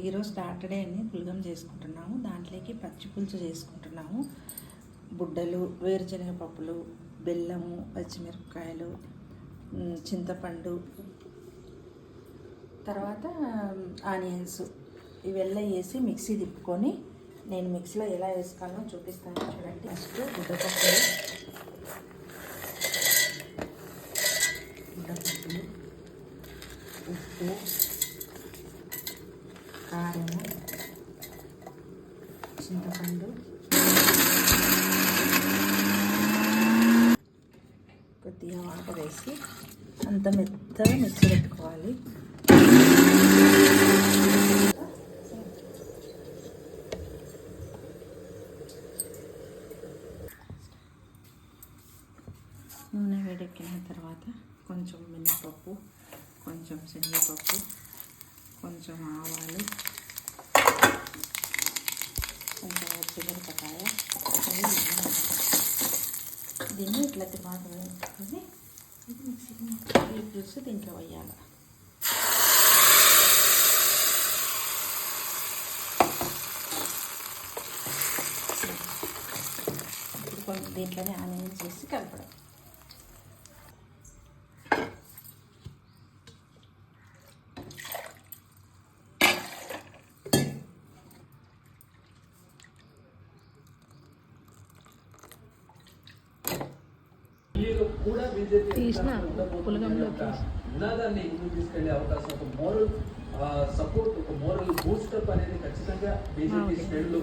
ఈరోజు సాటర్డే అని పులగం చేసుకుంటున్నాము. దాంట్లోకి పచ్చి పులుసు చేసుకుంటున్నాము. బుడ్డలు, వేరుశనగ పప్పులు, బెల్లము, పచ్చిమిరపకాయలు, చింతపండు, తర్వాత ఆనియన్స్ ఇవెల్లా వేసి మిక్సీ తిప్పుకొని నేను మిక్సీలో ఎలా వేసుకోవాలో చూపిస్తాను చూడండి. ఫస్ట్ బుడ్డపప్పులు, ఉప్పు, కారము, చింతపండు, కొద్దిగా వాటర్ వేసి అంత మెత్తగా మిక్సీ పెట్టుకోవాలి. నూనె వేడెక్కిన తర్వాత కొంచెం మినపప్పు, కొంచెం శనగపప్పు, కొంచెం ఆవాలు, కొంచెం పచ్చిమిరపకాయ, దీన్ని ఇట్లా తిమాటం వేసుకొని ఇది మిక్సీ పులుసు దీంట్లో వేయాలి. ఇప్పుడు కొంచెం దీంట్లోనే ఆనియన్స్ వేసి కలపడం. కూడా బీజేపీ నినాదాన్ని ముందుకు తీసుకెళ్లే అవకాశం, ఒక మోరల్ సపోర్ట్, ఒక మోరల్ బూస్టప్ అనేది ఖచ్చితంగా బీజేపీ శ్రేణులు